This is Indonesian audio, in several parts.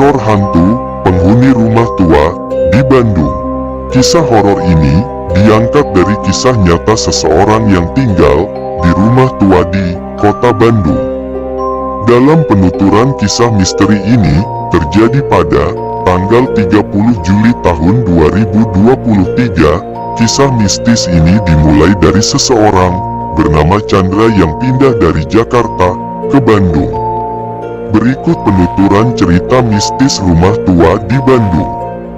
Teror hantu penghuni rumah tua di Bandung. Kisah horor ini diangkat dari kisah nyata seseorang yang tinggal di rumah tua di kota Bandung. Dalam penuturan kisah misteri ini terjadi pada tanggal 30 Juli tahun 2023. Kisah mistis ini dimulai dari seseorang bernama Chandra yang pindah dari Jakarta ke Bandung. Berikut penuturan cerita mistis rumah tua di Bandung.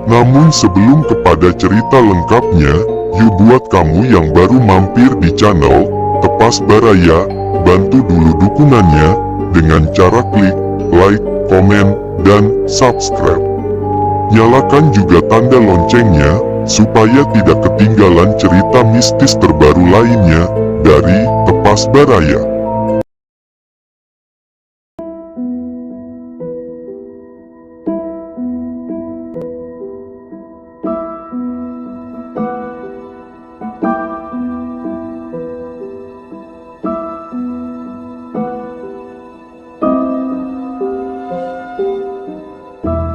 Namun sebelum kepada cerita lengkapnya, yuk buat kamu yang baru mampir di channel Tepas Baraya, bantu dulu dukungannya dengan cara klik like, komen, dan subscribe. Nyalakan juga tanda loncengnya, supaya tidak ketinggalan cerita mistis terbaru lainnya dari Tepas Baraya.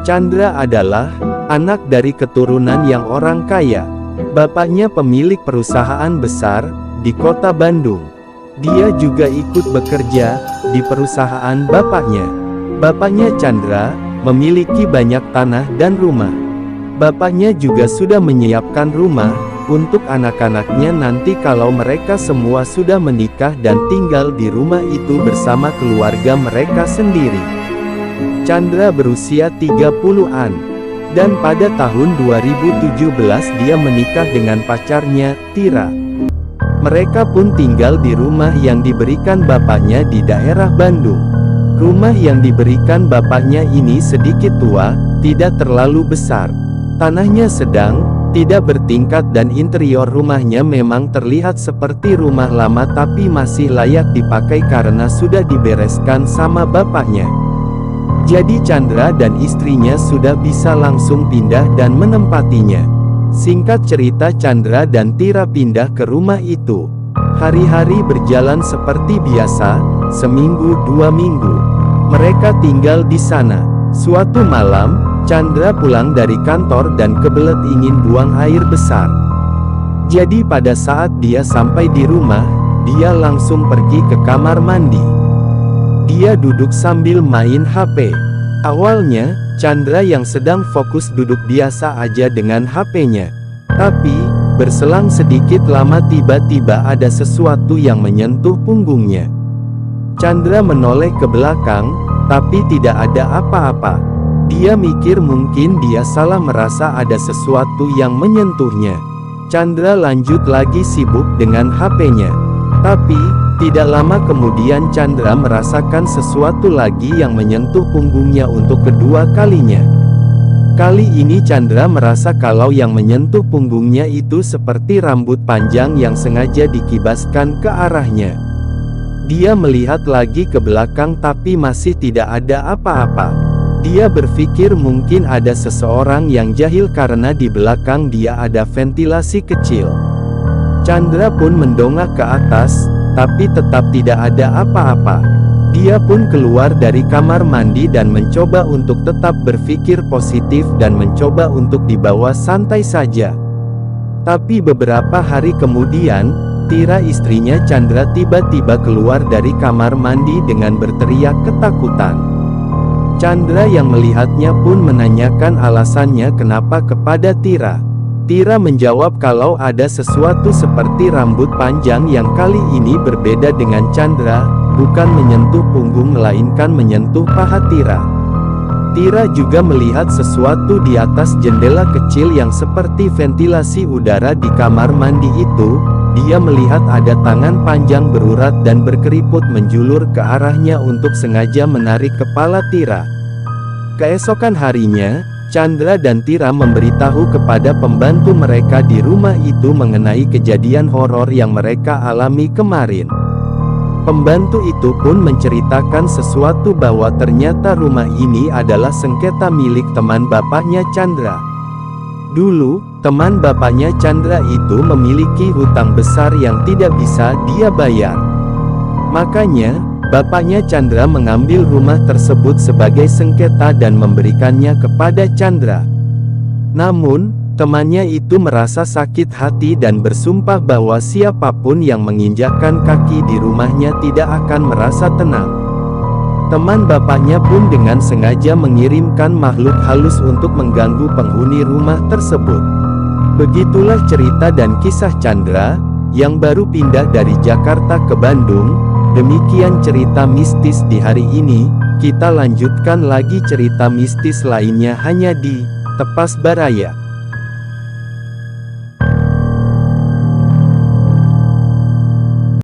Chandra adalah anak dari keturunan yang orang kaya. Bapaknya pemilik perusahaan besar di kota Bandung. Dia juga ikut bekerja di perusahaan bapaknya. Bapaknya Chandra memiliki banyak tanah dan rumah. Bapaknya juga sudah menyiapkan rumah untuk anak-anaknya nanti kalau mereka semua sudah menikah dan tinggal di rumah itu bersama keluarga mereka sendiri. Chandra berusia 30-an, dan pada tahun 2017 dia menikah dengan pacarnya, Tira. Mereka pun tinggal di rumah yang diberikan bapaknya di daerah Bandung. Rumah yang diberikan bapaknya ini sedikit tua, tidak terlalu besar. Tanahnya sedang, tidak bertingkat dan interior rumahnya memang terlihat seperti rumah lama tapi masih layak dipakai karena sudah dibereskan sama bapaknya. Jadi Chandra dan istrinya sudah bisa langsung pindah dan menempatinya. Singkat cerita, Chandra dan Tira pindah ke rumah itu. Hari-hari berjalan seperti biasa, seminggu 2 minggu. Mereka tinggal di sana. Suatu malam, Chandra pulang dari kantor dan kebelet ingin buang air besar. Jadi pada saat dia sampai di rumah, dia langsung pergi ke kamar mandi. Dia duduk sambil main HP. Awalnya, Chandra yang sedang fokus duduk biasa aja dengan HP-nya. Tapi, berselang sedikit lama tiba-tiba ada sesuatu yang menyentuh punggungnya. Chandra menoleh ke belakang, tapi tidak ada apa-apa. Dia mikir mungkin dia salah merasa ada sesuatu yang menyentuhnya. Chandra lanjut lagi sibuk dengan HP-nya. Tapi, tidak lama kemudian Chandra merasakan sesuatu lagi yang menyentuh punggungnya untuk kedua kalinya. Kali ini Chandra merasa kalau yang menyentuh punggungnya itu seperti rambut panjang yang sengaja dikibaskan ke arahnya. Dia melihat lagi ke belakang tapi masih tidak ada apa-apa. Dia berpikir mungkin ada seseorang yang jahil karena di belakang dia ada ventilasi kecil. Chandra pun mendongak ke atas, tapi tetap tidak ada apa-apa. Dia pun keluar dari kamar mandi dan mencoba untuk tetap berpikir positif dan mencoba untuk dibawa santai saja. Tapi beberapa hari kemudian, Tira istrinya Chandra tiba-tiba keluar dari kamar mandi dengan berteriak ketakutan. Chandra yang melihatnya pun menanyakan alasannya kenapa kepada Tira. Tira menjawab kalau ada sesuatu seperti rambut panjang yang kali ini berbeda dengan Chandra, bukan menyentuh punggung melainkan menyentuh paha Tira. Tira juga melihat sesuatu di atas jendela kecil yang seperti ventilasi udara di kamar mandi itu. Dia melihat ada tangan panjang berurat dan berkeriput menjulur ke arahnya untuk sengaja menarik kepala Tira. Keesokan harinya, Chandra dan Tira memberitahu kepada pembantu mereka di rumah itu mengenai kejadian horor yang mereka alami kemarin. Pembantu itu pun menceritakan sesuatu bahwa ternyata rumah ini adalah sengketa milik teman bapaknya Chandra. Dulu, teman bapaknya Chandra itu memiliki hutang besar yang tidak bisa dia bayar. Makanya, Bapaknya Chandra mengambil rumah tersebut sebagai sengketa dan memberikannya kepada Chandra. Namun, temannya itu merasa sakit hati dan bersumpah bahwa siapapun yang menginjakkan kaki di rumahnya tidak akan merasa tenang. Teman bapaknya pun dengan sengaja mengirimkan makhluk halus untuk mengganggu penghuni rumah tersebut. Begitulah cerita dan kisah Chandra, yang baru pindah dari Jakarta ke Bandung. Demikian cerita mistis di hari ini. Kita lanjutkan lagi cerita mistis lainnya hanya di Tepas Baraya.